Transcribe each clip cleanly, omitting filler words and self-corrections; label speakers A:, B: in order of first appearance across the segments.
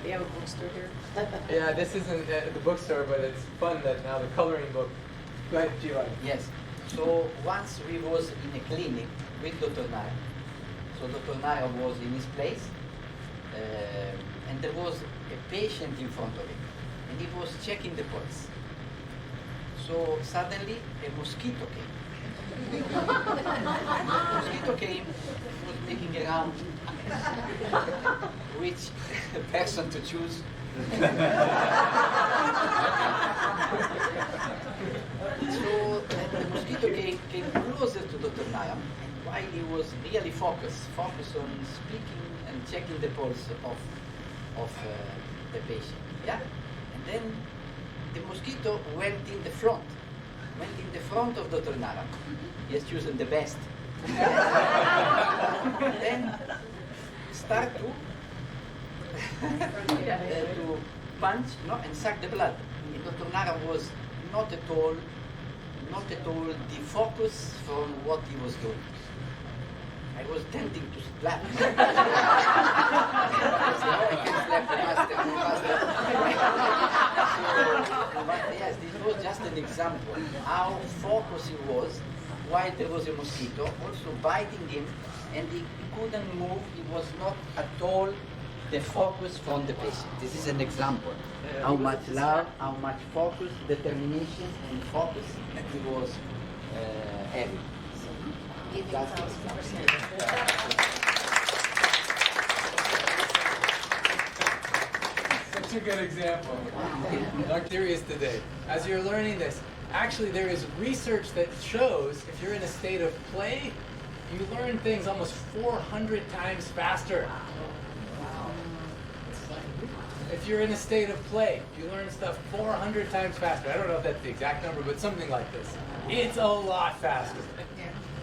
A: They have a bookstore here.
B: Yeah, this isn't the bookstore, but it's fun that now the coloring book. Go ahead, Giovanni.
C: Yes. So once we was in a clinic with Dr. Nair. So Dr. Nair was in his place, and there was a patient in front of him, and he was checking the pulse. So suddenly a mosquito came. Mosquito came, was making around which person to choose. So the mosquito came closer to Dr. Nair, and while he was really focused on speaking and checking the pulse of the patient. Yeah? And then the mosquito went in the front of Dr. Nair. He has chosen the best. Then start to punch, no, and suck the blood. And Dr. Nair was not at all defocused from what he was doing. I was tempting to slap him. I can slap the master. But yes, this was just an example how focused he was while there was a mosquito also biting him, and he couldn't move. He was not at all the focus from the patient. This is an example. How much love, how much focus, determination, and focus he was having. That's
B: Such a good example. I'm curious today. As you're learning this, actually there is research that shows if you're in a state of play, you learn things almost 400 times faster. If you're in a state of play, you learn stuff 400 times faster. I don't know if that's the exact number, but something like this. It's a lot faster.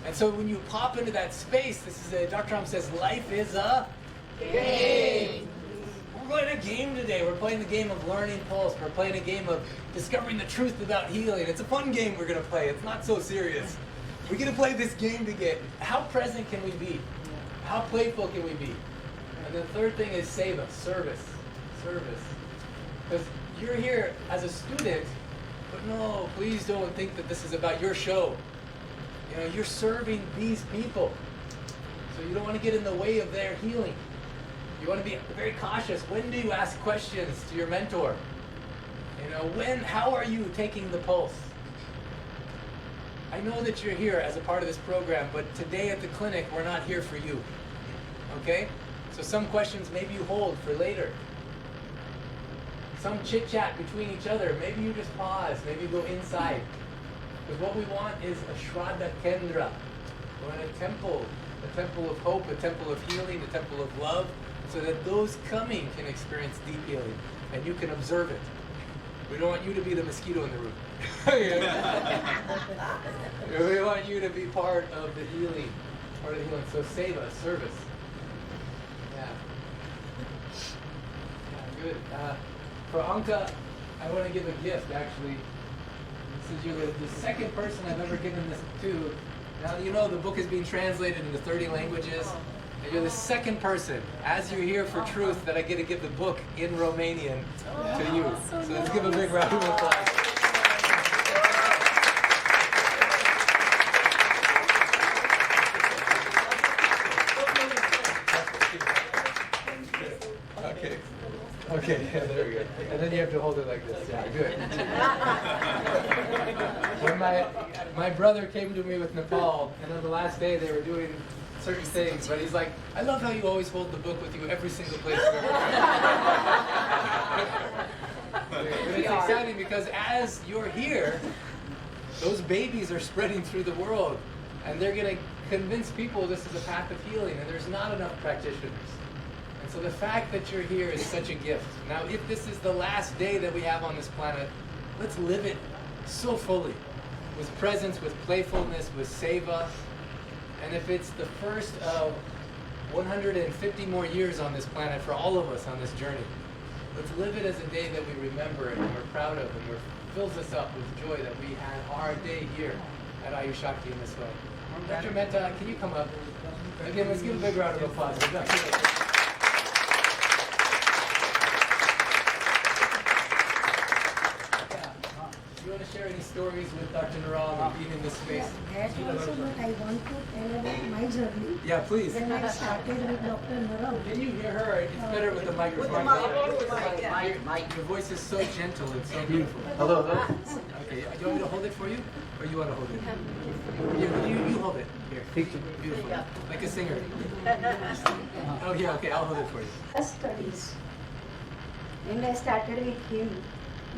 B: And so when you pop into that space, Dr. Ram says, life is a game. We're playing a game today. We're playing the game of learning pulse. We're playing a game of discovering the truth about healing. It's a fun game we're going to play. It's not so serious. We're going to play this game together. How present can we be? How playful can we be? And the third thing is seva, service. Because you're here as a student, but no, please don't think that this is about your show. You know, you're serving these people. So you don't want to get in the way of their healing. You want to be very cautious. When do you ask questions to your mentor? You know, how are you taking the pulse? I know that you're here as a part of this program, but today at the clinic, we're not here for you. Okay? So some questions maybe you hold for later. Some chit-chat between each other. Maybe you just pause. Maybe you go inside. Because what we want is a Shraddha Kendra. We're in a temple of hope, a temple of healing, a temple of love, so that those coming can experience deep healing, and you can observe it. We don't want you to be the mosquito in the room. We want you to be part of the healing. So seva, service. Yeah. Good. For Anka, I want to give a gift, actually. This is the second person I've ever given this to. Now you know the book is being translated into 30 languages. And you're the second person, as you're here for truth, that I get to give the book in Romanian to you. So let's give a big round of applause. Okay, yeah, there we go. And then you have to hold it like this. Yeah, good. When my brother came to me with Nepal, and on the last day they were doing certain things, but he's like, I love how you always hold the book with you every single place you go. But it's exciting because as you're here, those babies are spreading through the world, and they're going to convince people this is a path of healing, and there's not enough practitioners. And so the fact that you're here is such a gift. Now, if this is the last day that we have on this planet, let's live it so fully, with presence, with playfulness, with seva. And if it's the first of 150 more years on this planet for all of us on this journey, let's live it as a day that we remember and we're proud of, and fills us up with joy that we had our day here at Ayush Shakti in this way. Dr. Mehta, can you come up? Again, let's give a big round of applause. share any stories with Dr. Naral and being in this space?
A: Yeah, that also, but I want to tell about my journey.
B: Yeah, please.
A: When I started with Dr. Naral.
B: Can you hear her? It's better with the microphone. Your voice is so gentle and so beautiful. Hello, hello. Okay, do you want me to hold it for you? Or you want to hold it? You hold it. Here. Beautiful. Like a singer. Oh, yeah, okay, I'll hold it for you.
A: Studies. And I started with him.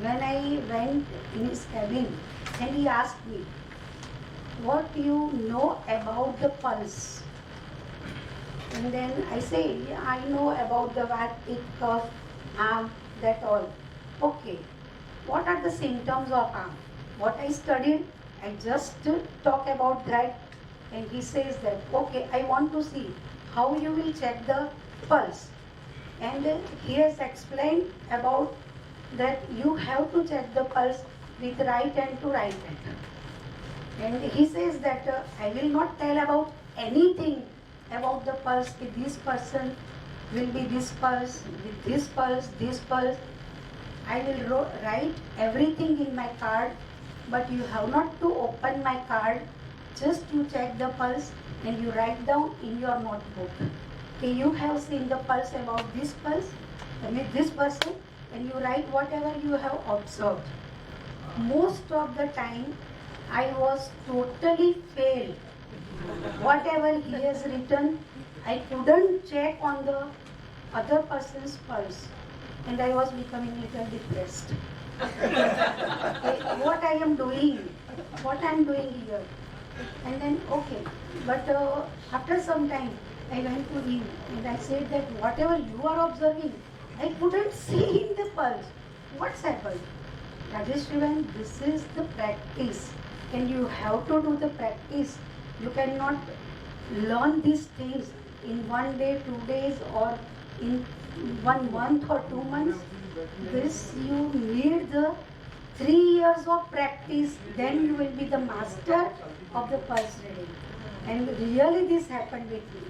A: When I went in his cabin and he asked me, what do you know about the pulse? And then I say, yeah, I know about the vatic cuff, arm, that all. Okay, what are the symptoms of arm? What I studied, I just talk about that, and he says that, okay, I want to see how you will check the pulse. And he has explained about that you have to check the pulse with right hand to right hand. And he says that I will not tell about anything about the pulse. If this person will be this pulse, with this pulse, this pulse. I will write everything in my card, but you have not to open my card. Just you check the pulse and you write down in your notebook. Okay, you have seen the pulse about this pulse with this person, and you write whatever you have observed. Most of the time, I was totally failed. Whatever he has written, I couldn't check on the other person's pulse, and I was becoming a little depressed. Okay, what I am doing here. And then, okay, but after some time, I went to him and I said that whatever you are observing, I couldn't see in the pulse. What's happened? Rajesh, this is the practice, and you have to do the practice. You cannot learn these things in 1 day, 2 days, or in 1 month or 2 months. This you need the 3 years of practice, then you will be the master of the pulse reading. And really this happened with me.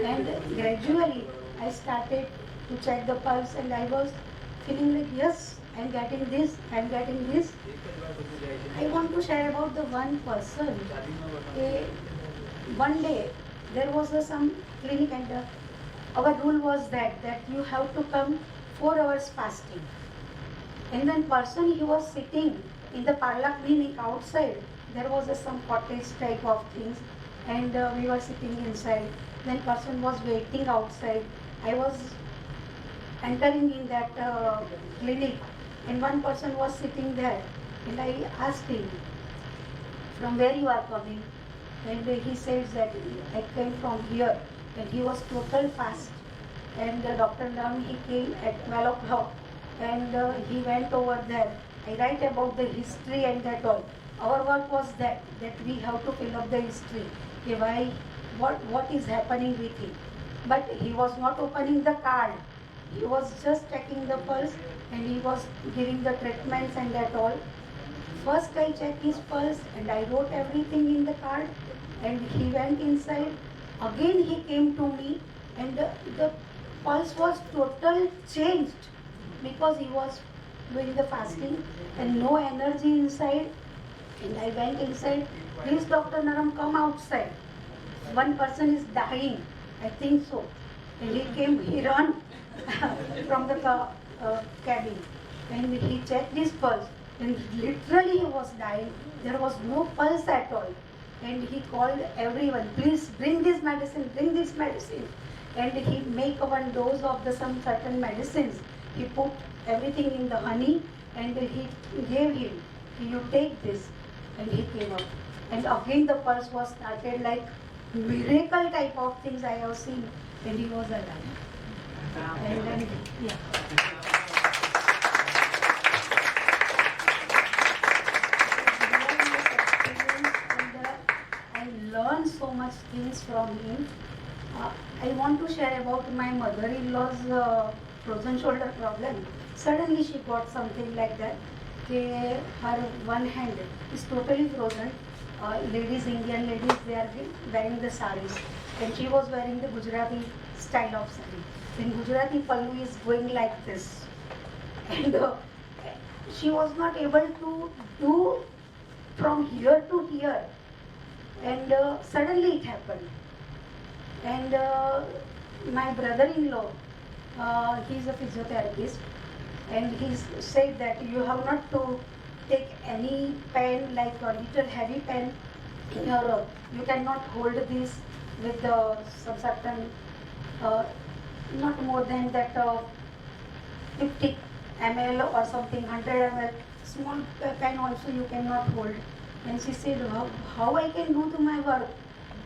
A: And gradually I started to check the pulse, and I was feeling like, yes, I'm getting this. I want to share about the one person. One day there was some clinic, and our rule was that you have to come 4 hours fasting. And then person, he was sitting in the parlor clinic outside. There was some cottage type of things, and we were sitting inside. Then person was waiting outside. I was entering in that clinic, and one person was sitting there, and I asked him, from where you are coming? And he says that I came from here, and he was total fast. And Dr. Ram, he came at 12 o'clock, and he went over there. I write about the history and that all. Our work was that we have to fill up the history. Okay, why, what is happening with him? But he was not opening the card. He was just checking the pulse, and he was giving the treatments and that all. First I checked his pulse, and I wrote everything in the card, and he went inside. Again he came to me, and the pulse was total changed, because he was doing the fasting and no energy inside. And I went inside, please Dr. Naram, come outside. One person is dying, I think so. And he came, he ran from the cabin, and he checked his pulse, and literally he was dying. There was no pulse at all. And he called everyone, please bring this medicine. And he make one dose of some certain medicines. He put everything in the honey, and he gave him, you take this. And he came up. And again the pulse was started, like miracle type of things I have seen, and he was alive. And then, yeah. I learned so much things from him. I want to share about my mother-in-law's frozen shoulder problem. Suddenly she got something like that. Her one hand is totally frozen. Indian ladies, they are wearing the saris, and she was wearing the Gujarati style of sari. In Gujarati, pallu is going like this, and she was not able to do from here to here. And suddenly it happened. And my brother-in-law, he's a physiotherapist, and he said that you have not to take any pen, like a little heavy pen in your, you cannot hold this with some certain, not more than that 50 ml or something, 100 ml, small pen also you cannot hold. And she said, how I can do to my work?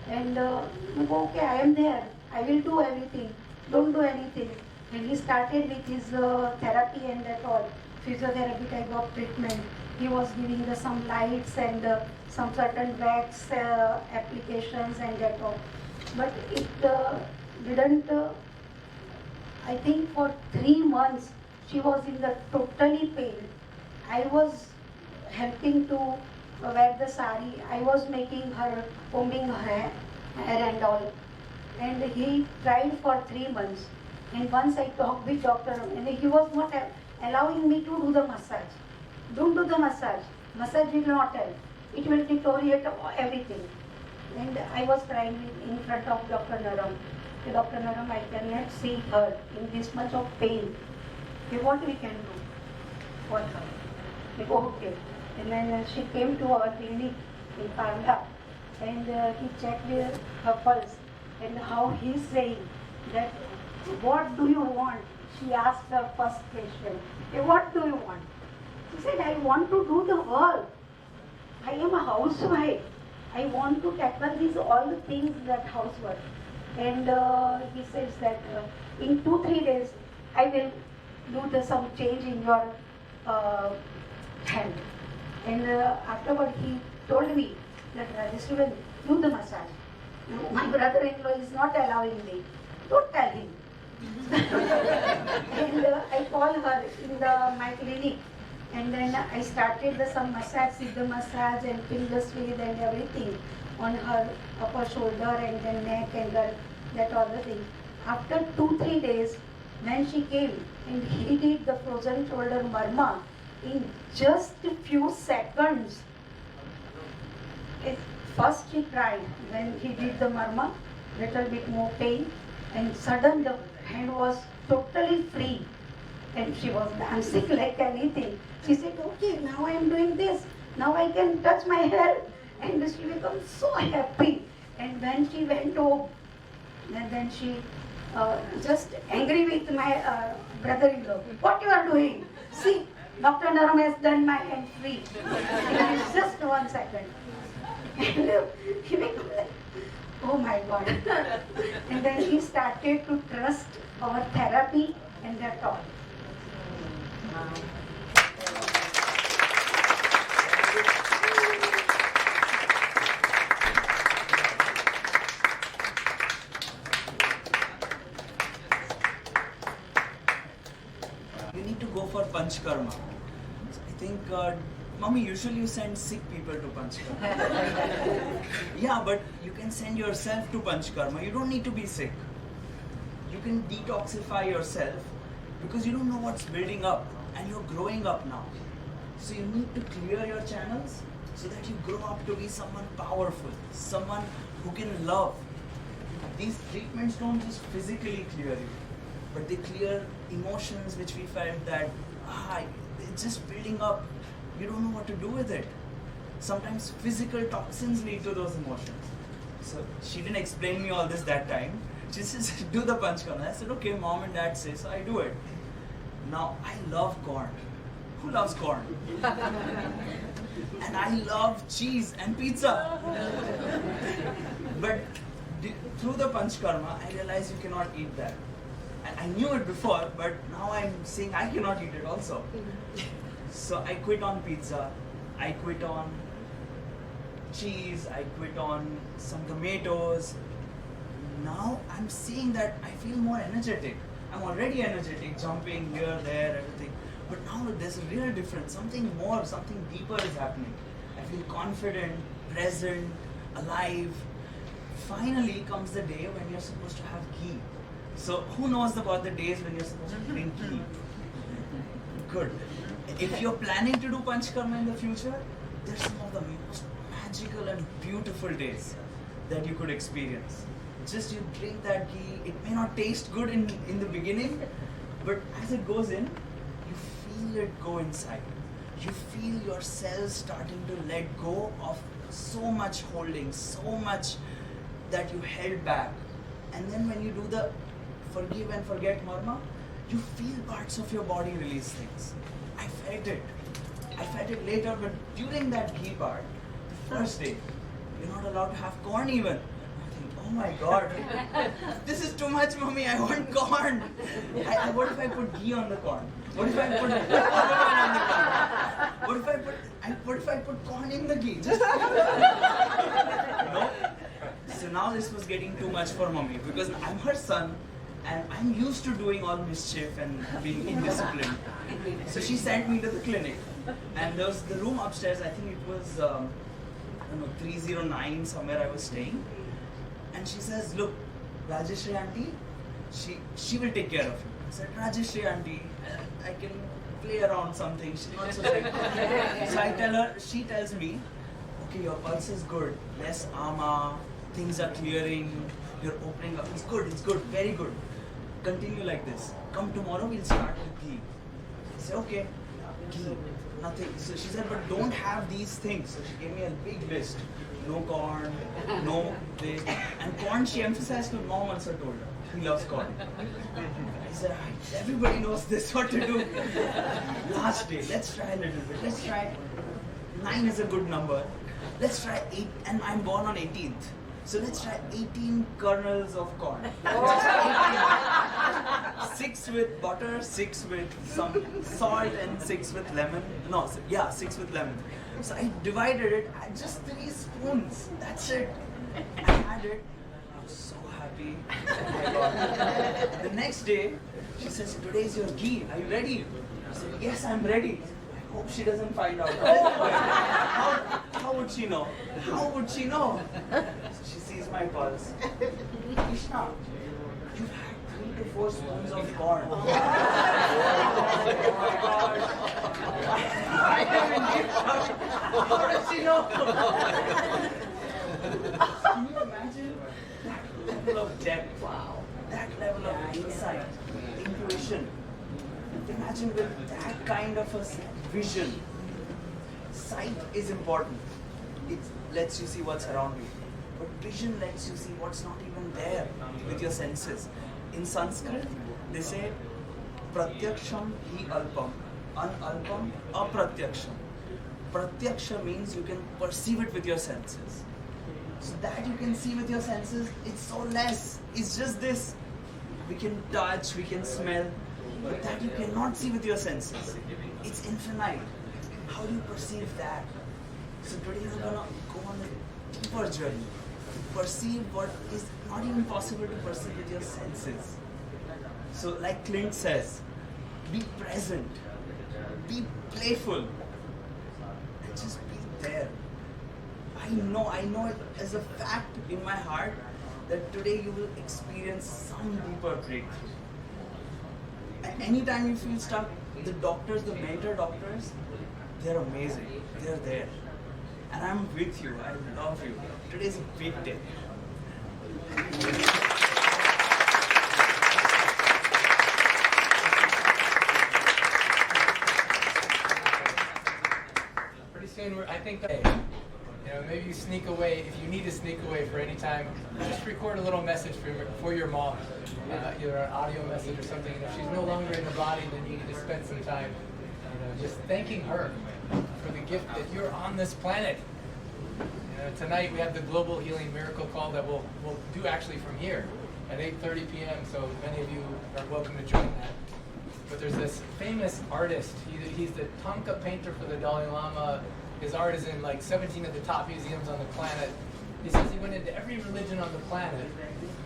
A: And I go, okay, I am there. I will do everything. Don't do anything. And he started with his therapy and that all, physiotherapy type of treatment. He was giving some lights and some certain wax applications and that all. But it didn't, I think for 3 months, she was in the totally pain. I was helping to wear the sari. I was making her, combing her hair and all. And he tried for 3 months. And once I talked with doctor, and he was not allowing me to do the massage. Don't do the massage. Massage will not help. It will deteriorate everything. And I was crying in front of Dr. Naram. Dr. Naram, I cannot see her in this much of pain. Okay, what we can do for her? I go, okay. And then she came to our clinic in Panda, and he checked her pulse, and how he's saying that, what do you want? She asked her first question, hey, what do you want? She said, I want to do the work. I am a housewife. I want to tackle these all the things that housework. And he says that in 2-3 days, I will do some change in your hand. And afterward, he told me that Rajeshwari will do the massage. My brother-in-law is not allowing me. Don't tell him. And I called her in my clinic, and then I started some massage, Siddha massage and finger sweep and everything on her upper shoulder and then neck and that other thing. After 2-3 days, when she came and he did the frozen shoulder marma in just a few seconds. First she tried, when he did the marma, little bit more pain, and sudden the hand was totally free, and she was dancing like anything. She said, okay, now I am doing this, now I can touch my hair, and she became so happy. And when she went home, and then she just angry with my brother-in-law. What you are doing? See, Dr. Naram has done my hand free. In just 1 second. And he became like, oh my God. And then he started to trust our therapy and that all.
D: You need to go for Panch Karma. I think, Mommy, usually you send sick people to Panch Karma. Yeah, but you can send yourself to Panch Karma. You don't need to be sick. You can detoxify yourself because you don't know what's building up and you're growing up now. So you need to clear your channels so that you grow up to be someone powerful, someone who can love. These treatments don't just physically clear you, but they clear emotions which we felt that it's just building up. You don't know what to do with it. Sometimes physical toxins lead to those emotions. So she didn't explain me all this that time. She says, do the Panch Karma. I said, okay, mom and dad say, so I do it. Now, I love corn. Who loves corn? And I love cheese and pizza. But through the Panch Karma, I realized you cannot eat that. And I knew it before, but now I'm saying I cannot eat it also. So I quit on pizza, I quit on cheese, I quit on some tomatoes. Now I'm seeing that I feel more energetic. I'm already energetic, jumping here, there, everything. But now there's a real difference, something more, something deeper is happening. I feel confident, present, alive. Finally comes the day when you're supposed to have ghee. So who knows about the days when you're supposed to drink ghee? good. If you're planning to do Panchkarma in the future, there's some of the most magical and beautiful days that you could experience. Just you drink that ghee, it may not taste good in the beginning, but as it goes in, you feel it go inside. You feel your cells starting to let go of so much holding, so much that you held back. And then when you do the forgive and forget marma, you feel parts of your body release things. I felt it. I felt it later, but during that ghee part, the first day, you're not allowed to have corn even. I think, oh my God, this is too much, mommy. I want corn. What if I put ghee on the corn? What if I put on the corn? What if I put corn in the ghee? Just no. So now this was getting too much for mommy because I'm her son and I'm used to doing all mischief and being indisciplined. So she sent me to the clinic, and there was the room upstairs. I think it was 309 somewhere I was staying, and she says, "Look, Rajeshri auntie, she will take care of you." I said, "Rajeshri auntie, I can play around something. She's not so sick." So I tell her, she tells me, "Okay, your pulse is good, less ama, things are clearing, you're opening up. It's good, very good. Continue like this. Come tomorrow, we'll start with ghee." I said, "Okay, ghee, nothing." So she said, "But don't have these things." So she gave me a big list. No corn, no this. And corn, she emphasized to mom also told her. He loves corn. I said, "Everybody knows this, what to do." Last day, let's try a little bit. Let's try 9 is a good number. Let's try 8, and I'm born on 18th. So let's try 18 kernels of corn. 6 with butter, 6 with some salt, and 6 with lemon. No, 6 with lemon. So I divided it at just 3 spoons. That's it. I had it. I was so happy. Oh my God. The next day, she says, "Today's your ghee. Are you ready?" I said, "Yes, I'm ready." I hope she doesn't find out. Oh, how would she know? How would she know? She sees my pulse. "Krishna, you've had 3 to 4 spoons of corn." Oh my God. I am indeed shocked. How does she know? Can you imagine that level of depth? Wow. That level of insight, intuition. Imagine with that kind of a vision. Sight is important. It lets you see what's around you. But vision lets you see what's not even there with your senses. In Sanskrit, they say, "Pratyaksham hi alpam, analpam apratyaksham." Pratyaksha means you can perceive it with your senses. So that you can see with your senses, it's so less. It's just this. We can touch, we can smell, but that you cannot see with your senses. It's infinite. How do you perceive that? So today we're gonna go on a deeper journey to perceive what is not even possible to perceive with your senses. So like Clint says, be present, be playful, and just be there. I know it as a fact in my heart that today you will experience some deeper breakthrough. And anytime you feel stuck, the doctors, the mentor doctors, they're amazing. They're there. And I'm with you. I love you. Today's a big day.
B: Pretty soon, I think, maybe you sneak away. If you need to sneak away for any time, just record a little message for your mom, either an audio message or something. And if she's no longer in the body, then you need to spend some time, just thanking her for the gift that you're on this planet. Tonight we have the Global Healing Miracle Call that we'll do actually from here at 8:30 p.m. So many of you are welcome to join that. But there's this famous artist. He's the Tonka painter for the Dalai Lama. His art is in like 17 of the top museums on the planet. He says he went into every religion on the planet,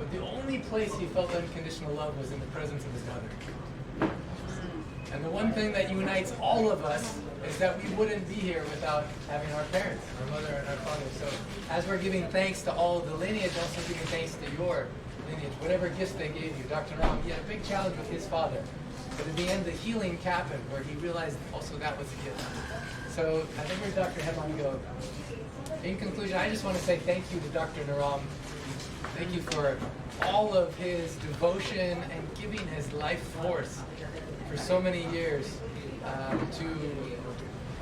B: but the only place he felt unconditional love was in the presence of his mother. And the one thing that unites all of us is that we wouldn't be here without having our parents, our mother and our father. So as we're giving thanks to all of the lineage, also giving thanks to your lineage, whatever gifts they gave you. Dr. Ram, he had a big challenge with his father. But in the end, the healing happened where he realized also that was a gift. So I think here's Dr. Heman go. In conclusion, I just want to say thank you to Dr. Naram. Thank you for all of his devotion and giving his life force for so many years to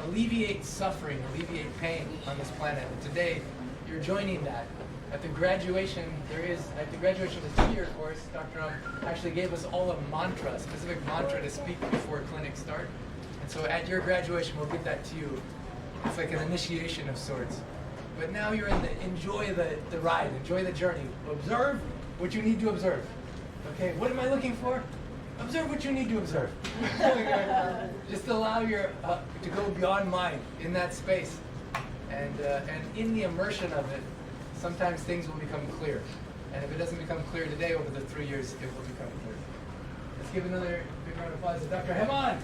B: alleviate suffering, alleviate pain on this planet. And today, you're joining that. At the graduation, at the graduation of the 2-year course, Dr. actually gave us all a mantra, a specific mantra to speak before clinics start. And so at your graduation, we'll give that to you. It's like an initiation of sorts. But now you're enjoy the ride, enjoy the journey. Observe what you need to observe. Okay, what am I looking for? Observe what you need to observe. Just allow your to go beyond mind in that space. And in the immersion of it, sometimes things will become clear. And if it doesn't become clear today, over the 3 years, it will become clear. Let's give another big round of applause to Dr. Heman.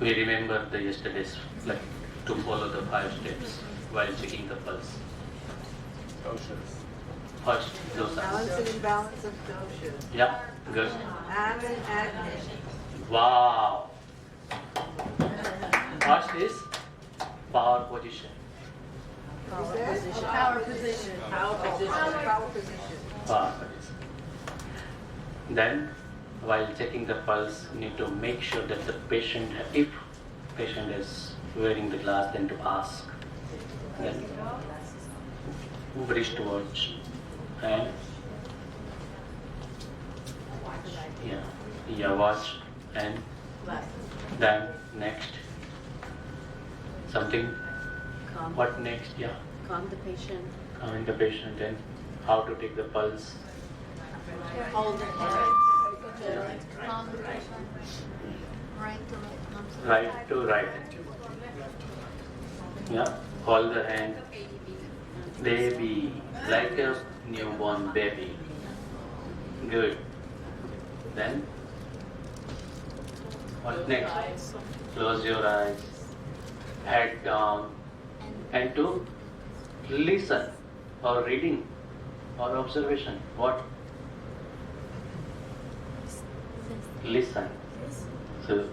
E: We remember the yesterday's, like, to follow the 5 steps while checking the pulse. First, doshas.
F: Balance and imbalance of doshas.
E: Yeah, good.
F: Am and Agni.
E: Wow. First is power position.
F: Power position. Power position. Power position. Power position.
E: Power position. Then, while checking the pulse, you need to make sure that the patient, if patient is wearing the glass, then to ask. Then wristwatch and watch, and then next something.
G: Calm.
E: What next? Yeah.
G: Calm the patient.
E: Calming the patient, and how to take the pulse.
G: Hold it.
H: Calm the patient. Right to left.
E: Right to right. Yeah. Hold the hand. Baby, like a newborn baby. Good. Then, what next? Close your eyes, head down, and to listen or reading or observation. What? Listen. So,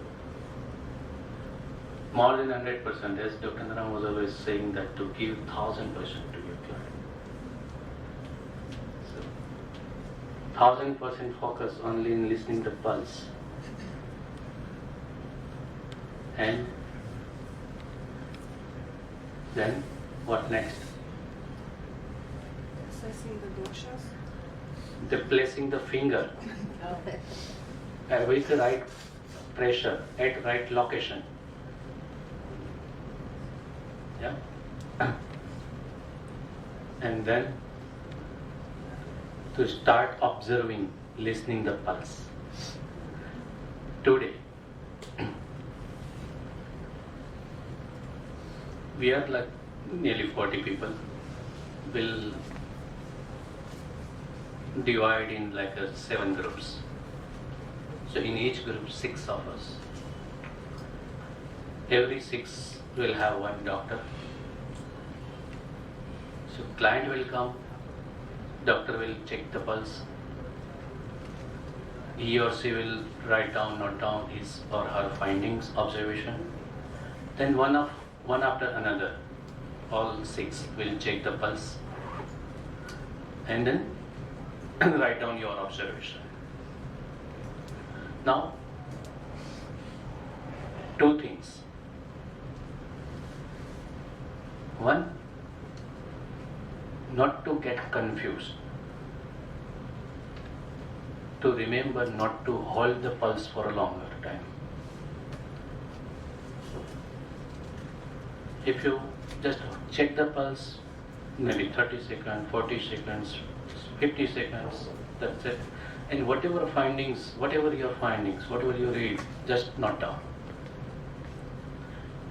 E: more than 100%, as Dr. Naram was always saying, that to give 1000% to your client. So, 1000% focus only in listening the pulse. And then what next?
F: Assessing the doshas.
E: The placing the finger with the right pressure at right location. Yeah. And then to start observing, listening the pulse. Today, we are like nearly 40 people. We'll divide in like 7 groups. So in each group, 6 of us. Every 6 will have 1 doctor. So client will come, doctor will check the pulse. He or she will write down, note down his or her findings, observation. Then one after another, all 6 will check the pulse and then write down your observation. Now, 2 things. One, not to get confused. To remember not to hold the pulse for a longer time. If you just check the pulse, maybe 30 seconds, 40 seconds, 50 seconds, that's it. And whatever your findings, whatever you read, just note down.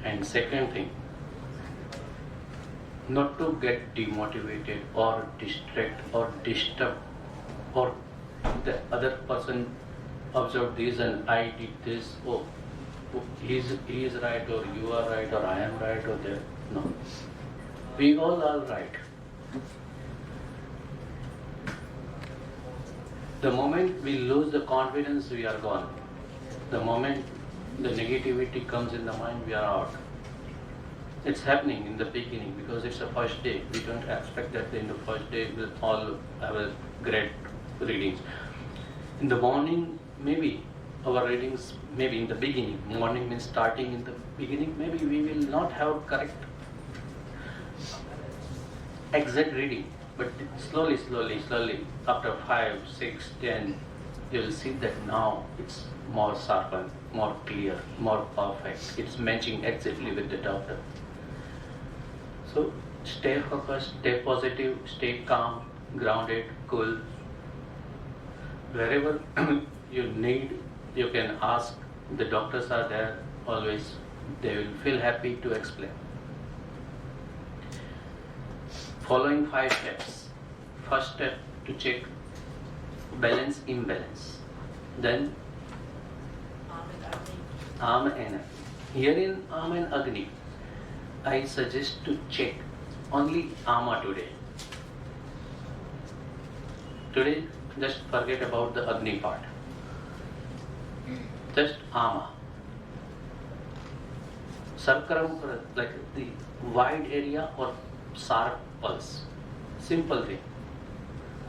E: And second thing, not to get demotivated or distract or disturb, or the other person observed this and I did this, he is right, or you are right, or I am right, or there. No. We all right. The moment we lose the confidence, we are gone. The moment the negativity comes in the mind, we are out. It's happening in the beginning because it's the first day. We don't expect that in the first day we'll all have a great readings. In the morning, maybe our readings, maybe in the beginning, morning means starting in the beginning, maybe we will not have correct exact reading, but slowly, after 5, 6, 10, you will see that now it's more sharpened, more clear, more perfect. It's matching exactly with the doctor. So stay focused, stay positive, stay calm, grounded, cool. Wherever you need, you can ask. The doctors are there always. They will feel happy to explain. Following 5 steps. First step, to check balance, imbalance. Then Ama and Agni. Here in Ama and Agni, I suggest to check only Ama today. Today, just forget about the Agni part. Just Ama. Circumference, like the wide area or sharp pulse. Simple thing.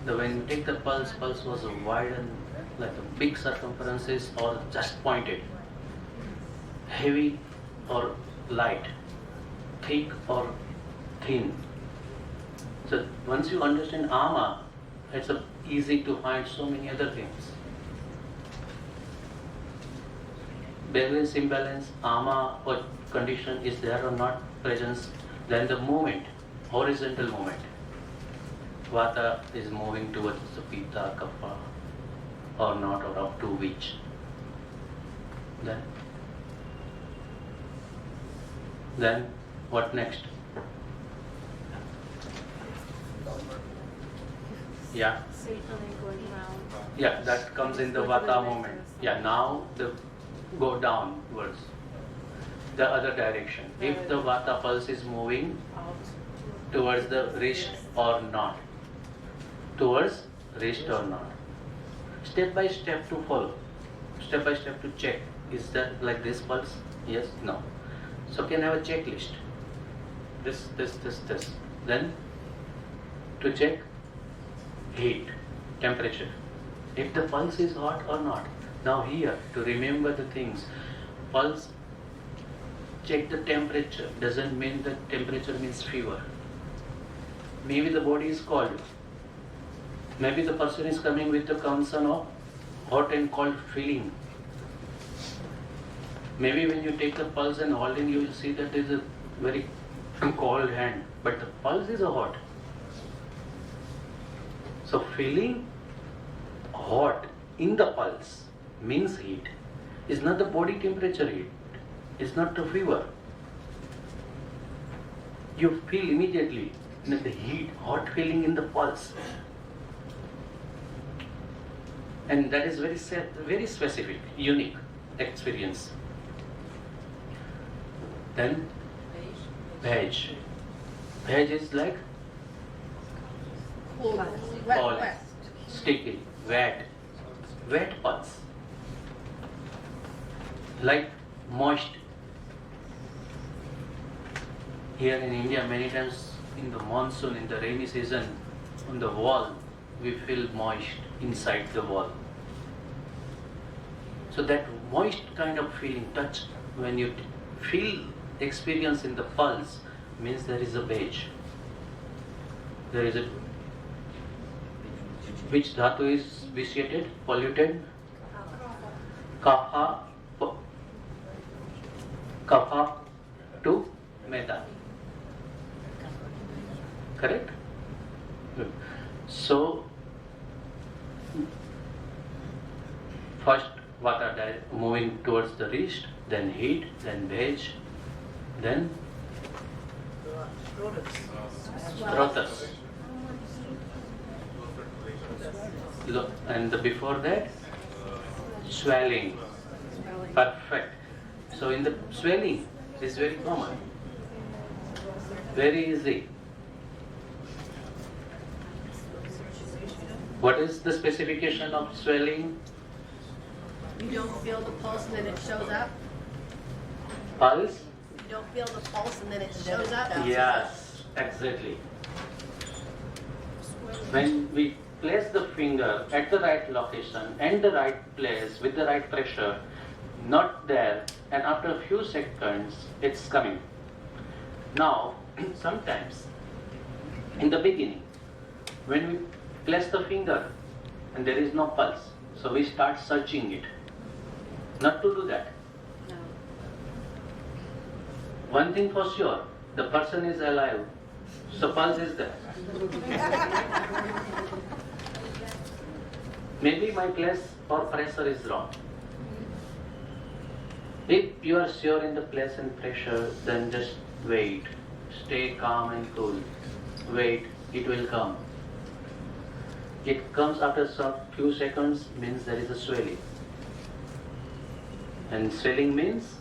E: When you take the pulse was wide and like a big circumferences or just pointed. Heavy or light. Thick or thin. So once you understand Ama, it's easy to find so many other things. Balance, imbalance, Ama or condition is there or not presence. Then the movement, horizontal movement. Vata is moving towards the Pitta, Kapha or not, or up to which. Then what next? Yeah. Yeah, that comes in the Vata movement. Yeah, now the go downwards, the other direction. If the Vata pulse is moving towards the wrist or not, towards wrist or not. Step by step to follow. Step by step to check. Is that like this pulse? Yes, no. So can have a checklist. This. Then to check heat, temperature. If the pulse is hot or not. Now here, to remember the things. Pulse, check the temperature. Doesn't mean that temperature means fever. Maybe the body is cold. Maybe the person is coming with the concern of hot and cold feeling. Maybe when you take the pulse and holding, you will see that there is a very cold hand, but the pulse is hot. So feeling hot in the pulse means heat. It's not the body temperature heat. It's not the fever. You feel immediately the heat, hot feeling in the pulse. And that is very specific, unique experience. Then beige. Beige is like cold, sticky, wet pulse. Like moist. Here in India, many times in the monsoon, in the rainy season, on the wall, we feel moist inside the wall. So that moist kind of feeling, touch, when you feel experience in the pulse, means there is a beige. There is a, which dhatu is vitiated, polluted? Kapha to meta. Correct? Good. So, first Vata moving towards the wrist, then heat, then beige, then Scrotus. And before that, swelling. Perfect. So in the swelling is very common. Very easy. What is the specification of swelling?
F: You don't feel the pulse and then it shows up?
E: Pulse?
F: You don't feel the pulse and then it shows up?
E: Yes, exactly. When we place the finger at the right location and the right place with the right pressure, not there, and after a few seconds it's coming. Now, sometimes in the beginning, when we place the finger and there is no pulse, so we start searching it. Not to do that.
G: No.
E: One thing for sure, the person is alive, so pulse is there. Maybe my place or pressure is wrong. If you are sure in the place and pressure, then just wait. Stay calm and cool. Wait, it will come. It comes after some few seconds, means there is a swelling. And swelling means,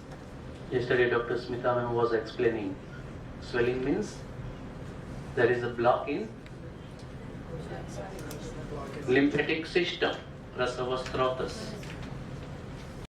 E: yesterday Dr. Smita ma'am was explaining, swelling means there is a block in lymphatic system, Rasavastrotas.